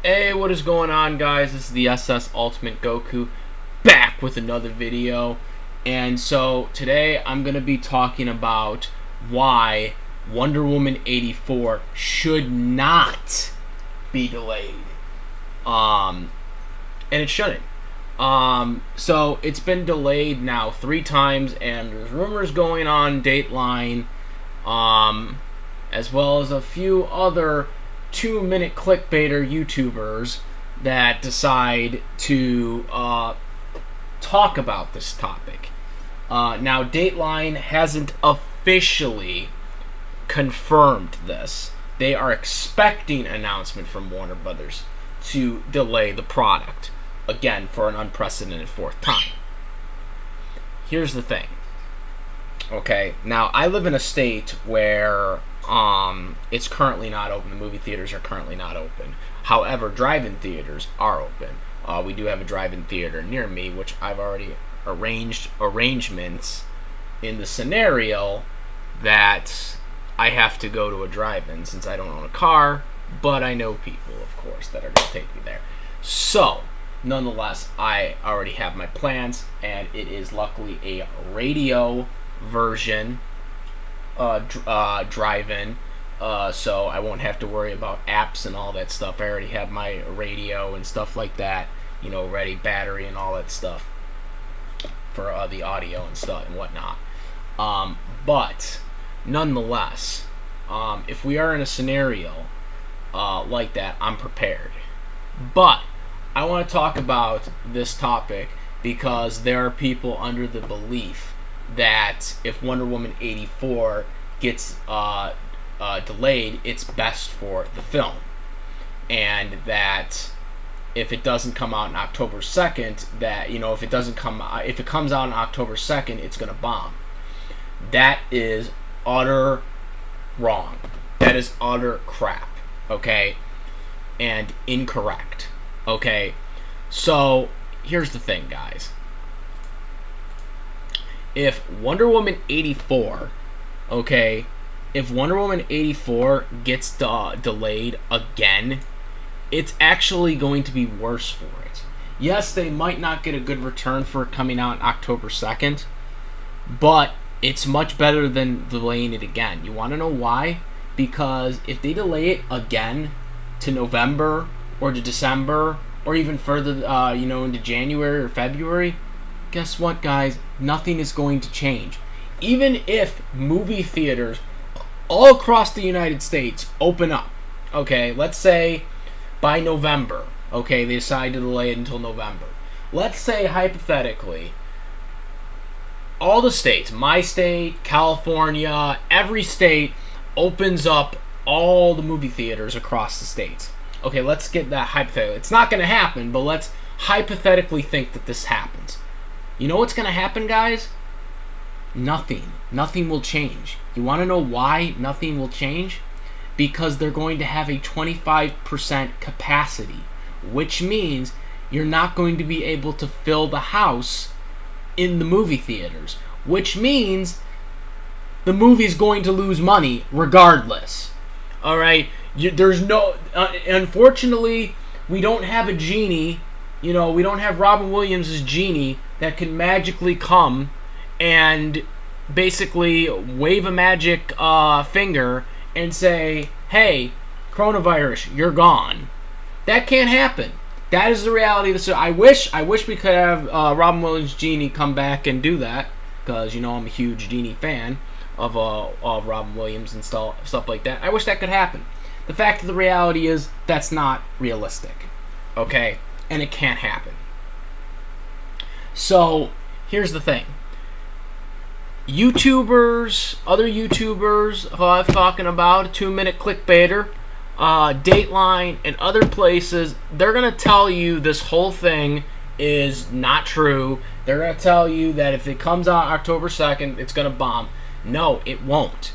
Hey, what is going on, guys? This is the SS Ultimate Goku back with another video. And so today I'm going to be talking about why Wonder Woman 84 should not be delayed. And it shouldn't. So it's been delayed now 3 times, and there's rumors going on Dateline, as well as a few other 2-minute clickbaiter YouTubers that decide to talk about this topic. Now, Dateline hasn't officially confirmed this. They are expecting an announcement from Warner Brothers to delay the product, again, for an unprecedented 4th time. Here's the thing. Okay, now I live in a state where it's currently not open. The movie theaters are currently not open. However, drive-in theaters are open. We do have a drive-in theater near me, which I've already arranged arrangements in the scenario that I have to go to a drive-in since I don't own a car, but I know people, of course, that are going to take me there. So, nonetheless, I already have my plans, and it is luckily a radio version drive-in, so I won't have to worry about apps and all that stuff. I already have my radio and stuff like that, ready, battery and all that stuff for the audio and stuff and whatnot. But nonetheless, if we are in a scenario like that, I'm prepared. But I want to talk about this topic because there are people under the belief that if Wonder Woman 84 gets delayed, it's best for the film, and that if it doesn't come out on October 2nd, that if it comes out on October 2nd, it's gonna bomb. That is utter wrong. That is utter crap. Okay, and incorrect. Okay, so here's the thing, guys. If Wonder Woman 84, if Wonder Woman 84 gets delayed again, it's actually going to be worse for it. Yes, they might not get a good return for it coming out on October 2nd, but it's much better than delaying it again. You want to know why? Because if they delay it again to November or to December or even further, into January or February, guess what, guys? Nothing is going to change. Even if movie theaters all across the United States open up, let's say by November, they decide to delay it until November. Let's say, hypothetically, all the states, my state, California, every state opens up all the movie theaters across the states. Let's get that hypothetical. It's not going to happen, but let's hypothetically think that this happens. You know what's going to happen, guys? Nothing. Nothing will change. You want to know why nothing will change? Because they're going to have a 25% capacity, which means you're not going to be able to fill the house in the movie theaters, which means the movie's going to lose money regardless. All right? There's no... unfortunately, we don't have a genie. We don't have Robin Williams' genie that can magically come and basically wave a magic finger and say, hey, coronavirus, you're gone. That can't happen. That is the reality of the... I wish we could have Robin Williams' genie come back and do that, because I'm a huge genie fan of Robin Williams and stuff like that. I wish that could happen. The fact of the reality is that's not realistic. And it can't happen. So, here's the thing. Other YouTubers who I'm talking about, 2-minute clickbaiter, Dateline, and other places, they're going to tell you this whole thing is not true. They're going to tell you that if it comes out October 2nd, it's going to bomb. No, it won't.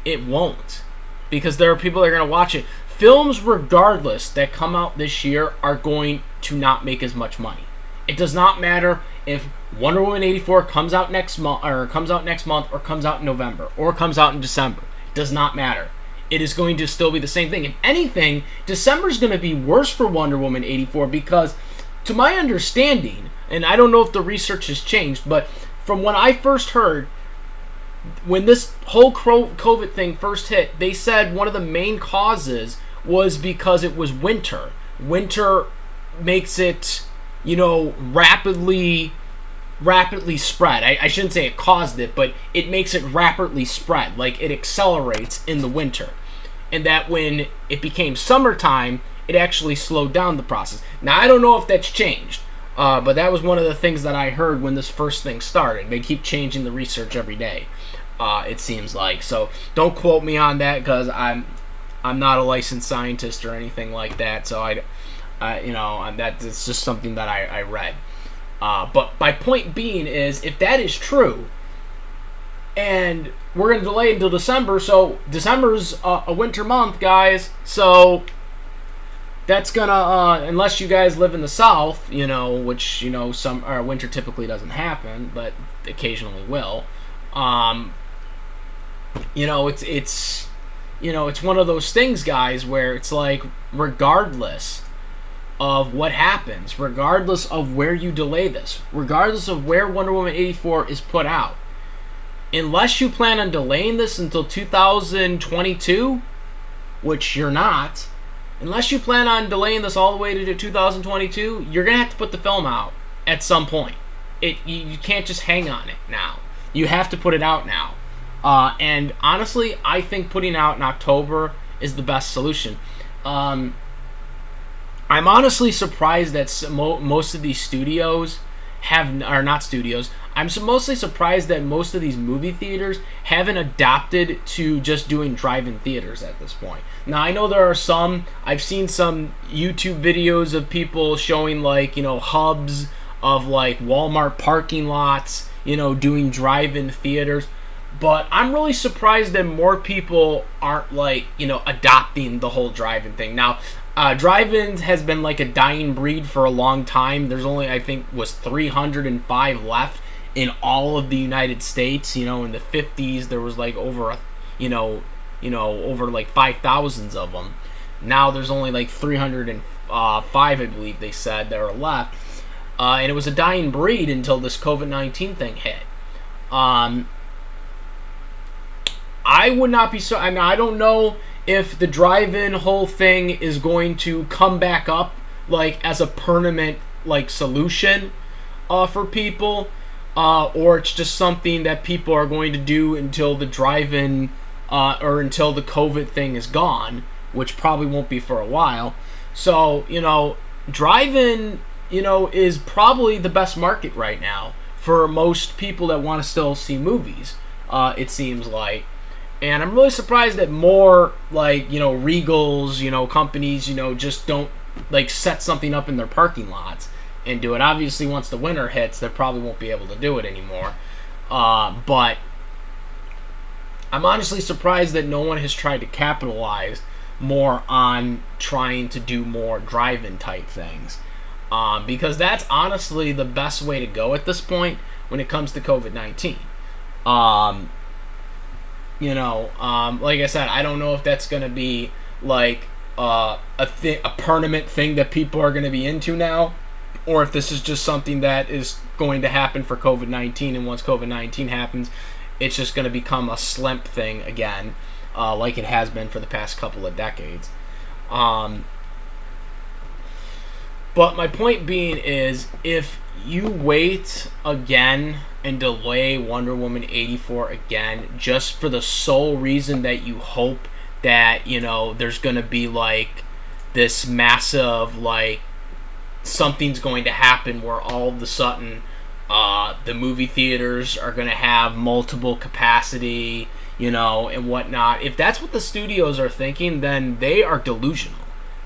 It won't. Because there are people that are going to watch it. Films, regardless, that come out this year are going to not make as much money. It does not matter if Wonder Woman 84 comes out next month, or comes out in November, or comes out in December. It does not matter. it is going to still be the same thing. If anything, December is going to be worse for Wonder Woman 84 because, to my understanding, and I don't know if the research has changed, but from when I first heard, when this whole COVID thing first hit, they said one of the main causes was because it was winter. Winter makes it, rapidly spread. I shouldn't say it caused it, but it makes it rapidly spread. Like, it accelerates in the winter. And that when it became summertime, it actually slowed down the process. Now, I don't know if that's changed, but that was one of the things that I heard when this first thing started. They keep changing the research every day, it seems like. So don't quote me on that, because I'm not a licensed scientist or anything like that. So that's just something that I read. But my point being is, if that is true, and we're going to delay until December, so December's a winter month, guys, so that's going to, unless you guys live in the South, which, winter typically doesn't happen, but occasionally will, it's one of those things, guys, where it's like, regardless of what happens, regardless of where you delay this, regardless of where Wonder Woman 84 is put out, unless you plan on delaying this until 2022, which you're not, unless you plan on delaying this all the way to 2022, you're going to have to put the film out at some point. You can't just hang on it now. You have to put it out now. And honestly, I think putting out in October is the best solution. I'm honestly surprised that most of these studios I'm mostly surprised that most of these movie theaters haven't adopted to just doing drive-in theaters at this point. Now, I know there are some, I've seen some YouTube videos of people showing, hubs of, Walmart parking lots, doing drive-in theaters. But I'm really surprised that more people aren't, adopting the whole drive-in thing. Now, drive-ins has been like a dying breed for a long time. There's only, I think, was 305 left in all of the United States. In the 50s, there was over 5,000 of them. Now there's only 305, I believe they said, that are left. And it was a dying breed until this COVID-19 thing hit. I would not be so. I don't know if the drive-in whole thing is going to come back up as a permanent solution for people, or it's just something that people are going to do until the drive-in or until the COVID thing is gone, which probably won't be for a while. So drive-in is probably the best market right now for most people that want to still see movies. It seems like. And I'm really surprised that more, Regals, companies, just don't, set something up in their parking lots and do it. Obviously, once the winter hits, they probably won't be able to do it anymore. But I'm honestly surprised that no one has tried to capitalize more on trying to do more drive-in type things. Because that's honestly the best way to go at this point when it comes to COVID-19. Like I said, I don't know if that's going to be a permanent thing that people are going to be into now, or if this is just something that is going to happen for COVID-19, and once COVID-19 happens, it's just going to become a slump thing again, like it has been for the past couple of decades. But my point being is, if you wait again and delay Wonder Woman 84 again, just for the sole reason that you hope that, there's going to be, this massive, something's going to happen where all of a sudden the movie theaters are going to have multiple capacity, and whatnot. If that's what the studios are thinking, then they are delusional.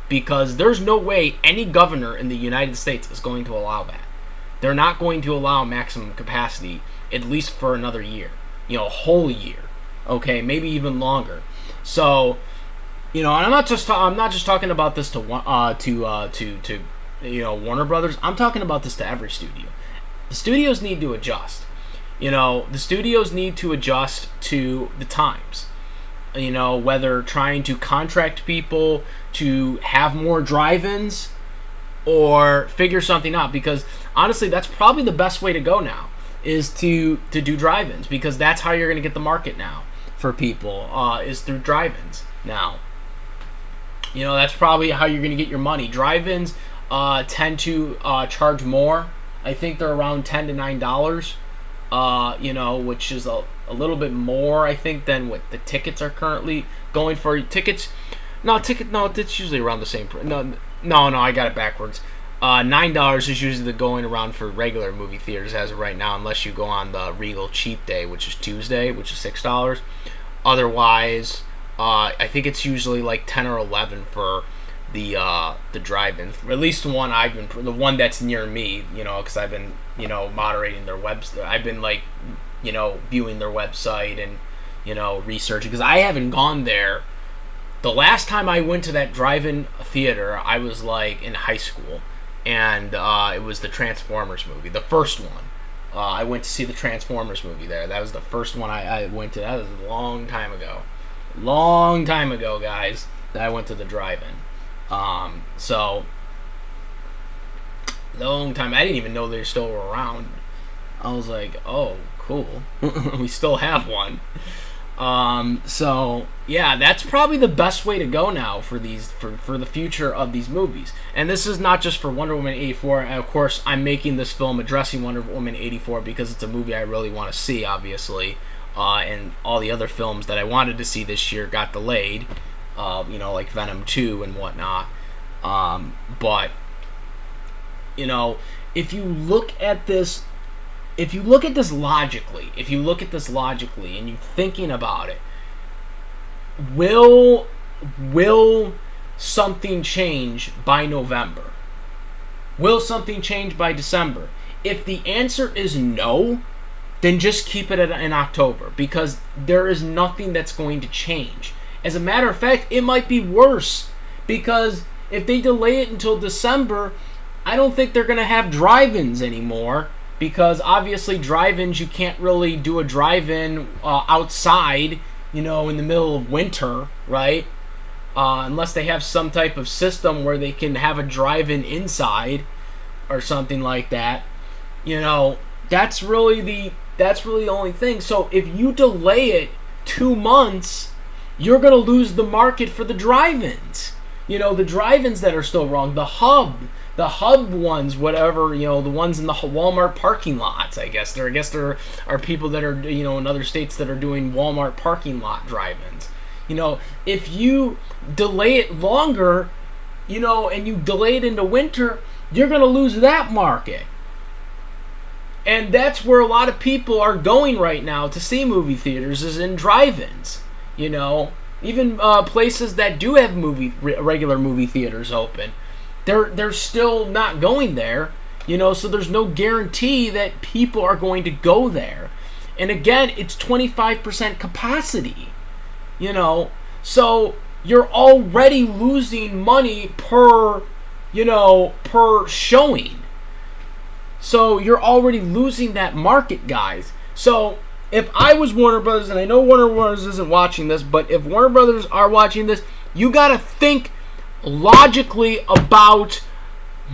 Because there's no way any governor in the United States is going to allow that. They're not going to allow maximum capacity, at least for another year. A whole year. Okay, maybe even longer. So, and I'm not just talking about this to Warner Brothers. I'm talking about this to every studio. The studios need to adjust. The studios need to adjust to the times. whether trying to contract people to have more drive-ins or figure something out, because honestly that's probably the best way to go now, is to do drive-ins, because that's how you're going to get the market now for people, is through drive-ins now. That's probably how you're going to get your money. Drive-ins tend to charge more. I think they're around $10 to $9, which is a little bit more, I think, than what the tickets are currently going for. Tickets, no, it's usually around the same price. No, I got it backwards. $9 is usually the going around for regular movie theaters as of right now, unless you go on the Regal cheap day, which is Tuesday, which is $6. Otherwise, I think it's usually like 10 or 11 for the drive-in. At least the one that's near me, because I've been moderating their website. I've been viewing their website and researching, because I haven't gone there. The last time I went to that drive-in theater, I was in high school, and it was the Transformers movie, the first one. I went to see the Transformers movie there. That was the first one I went to. That was a long time ago, guys. That I went to the drive-in. So long time. I didn't even know they still were around. I was like, oh, cool. We still have one. So yeah, that's probably the best way to go now for the future of these movies. And this is not just for Wonder Woman 84. And of course, I'm making this film addressing Wonder Woman 84 because it's a movie I really want to see, obviously. And all the other films that I wanted to see this year got delayed, like Venom 2 and whatnot. But if you look at this logically, and you're thinking about it, will something change by November? Will something change by December? If the answer is no, then just keep it in October, because there is nothing that's going to change. As a matter of fact, it might be worse, because if they delay it until December, I don't think they're going to have drive-ins anymore, because obviously drive-ins, you can't really do a drive-in outside, in the middle of winter, right? Unless they have some type of system where they can have a drive-in inside or something like that. That's really the only thing. So if you delay it 2 months, you're going to lose the market for the drive-ins. The drive-ins that are still wrong, the hub ones, whatever, the ones in the Walmart parking lots, I guess there are people that are, in other states that are doing Walmart parking lot drive-ins. If you delay it longer, and you delay it into winter, you're going to lose that market. And that's where a lot of people are going right now to see movie theaters, is in drive-ins. Even places that do have regular movie theaters open, they're still not going there. So there's no guarantee that people are going to go there. And again, it's 25% capacity. So you're already losing money per showing. So you're already losing that market, guys. So if I was Warner Brothers, and I know Warner Brothers isn't watching this, but if Warner Brothers are watching this, you got to think logically about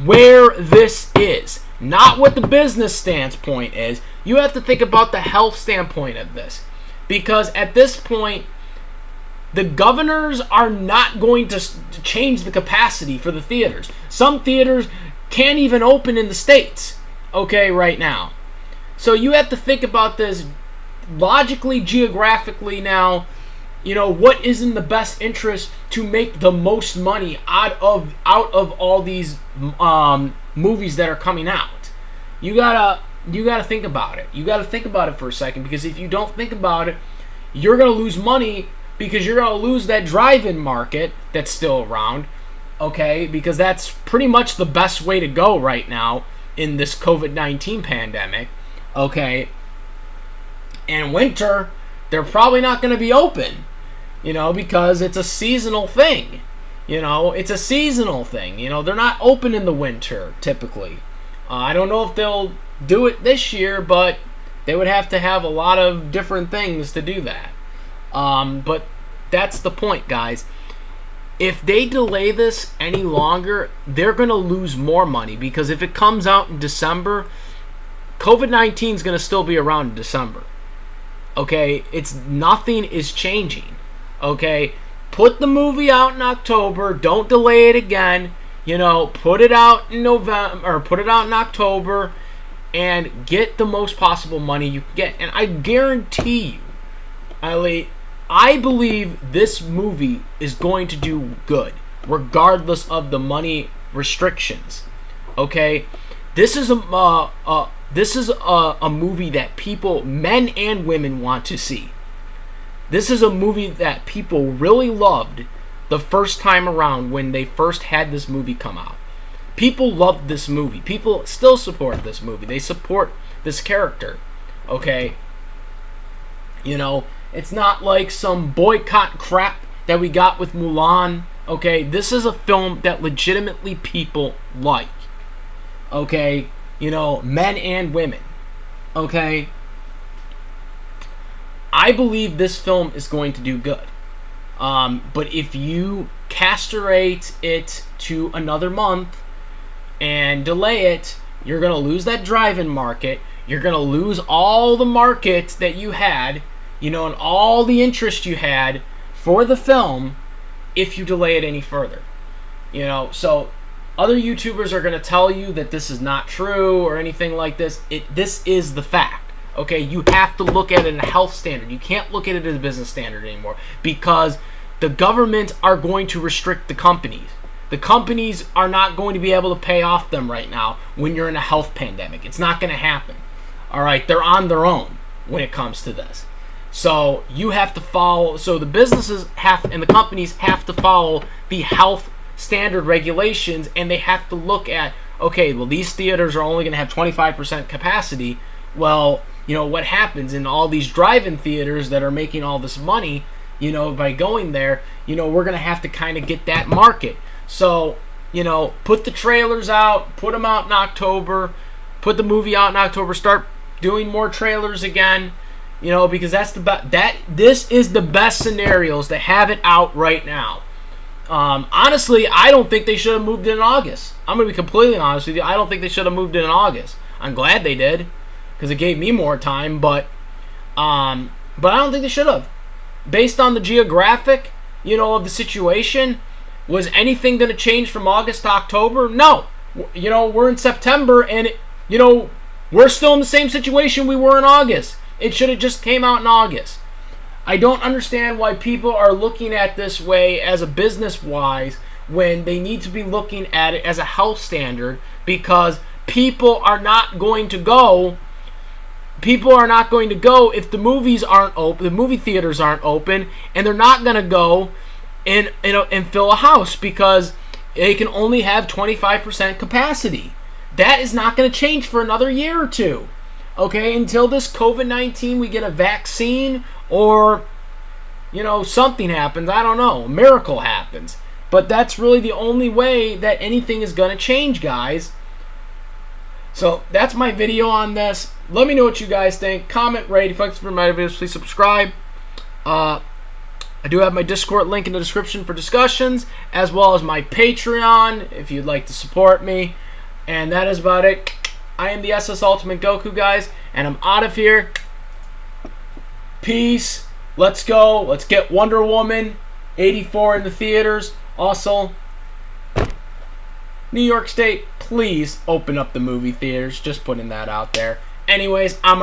where this is. Not what the business standpoint is. You have to think about the health standpoint of this. Because at this point, the governors are not going to change the capacity for the theaters. Some theaters can't even open in the States, right now. So you have to think about this logically, geographically now. What is in the best interest to make the most money out of all these movies that are coming out. You gotta think about it. You gotta think about it for a second, because if you don't think about it, you're gonna lose money, because you're gonna lose that drive-in market that's still around. Because that's pretty much the best way to go right now in this COVID-19 pandemic. And winter, they're probably not going to be open, because it's a seasonal thing. It's a seasonal thing. They're not open in the winter, typically. I don't know if they'll do it this year, but they would have to have a lot of different things to do that. But that's the point, guys. If they delay this any longer, they're going to lose more money, because if it comes out in December, COVID-19 is going to still be around in December. Okay? Nothing is changing. Okay? Put the movie out in October. Don't delay it again. Put it out in November, or put it out in October, and get the most possible money you can get. And I guarantee you, I believe this movie is going to do good, regardless of the money restrictions. Okay, this is a movie that people, men and women, want to see. This is a movie that people really loved the first time around when they first had this movie come out. People loved this movie. People still support this movie. They support this character. Okay, it's not like some boycott crap that we got with Mulan. Okay, this is a film that legitimately people like. Okay, men and women. Okay, I believe this film is going to do good. But if you castrate it to another month and delay it, you're going to lose that drive-in market. You're going to lose all the market that you had, and all the interest you had for the film if you delay it any further. So other YouTubers are going to tell you that this is not true or anything like this. This is the fact. Okay, you have to look at it in a health standard. You can't look at it as a business standard anymore, because the government are going to restrict the companies. The companies are not going to be able to pay off them right now when you're in a health pandemic. It's not going to happen. All right, they're on their own when it comes to this. So you have to follow. So the businesses and the companies have to follow the health standard regulations, and they have to look at, okay, well, these theaters are only going to have 25% capacity. Well, what happens in all these drive-in theaters that are making all this money, by going there, we're going to have to kind of get that market. So, put the trailers out, put them out in October, put the movie out in October, start doing more trailers again, because this is the best scenarios to have it out right now. Honestly, I don't think they should have moved it in August. I'm going to be completely honest with you. I don't think they should have moved it in August. I'm glad they did, because it gave me more time, but I don't think they should have. Based on the geographic, of the situation, was anything going to change from August to October? No. We're in September, and we're still in the same situation we were in August. It should have just came out in August. I don't understand why people are looking at this way as a business-wise when they need to be looking at it as a health standard, because people are not going to go. People are not going to go if the movies aren't open, the movie theaters aren't open, and they're not going to go and fill a house because they can only have 25% capacity. That is not going to change for another year or two. Okay, until this COVID-19, we get a vaccine, or something happens. I don't know, a miracle happens. But that's really the only way that anything is going to change, guys. So that's my video on this. Let me know what you guys think. Comment, rate. If you like my videos, please subscribe. I do have my Discord link in the description for discussions, as well as my Patreon if you'd like to support me. And that is about it. I am the SS Ultimate Goku, guys, and I'm out of here. Peace. Let's go. Let's get Wonder Woman 84 in the theaters. Also, New York State, please open up the movie theaters. Just putting that out there. Anyways, I'm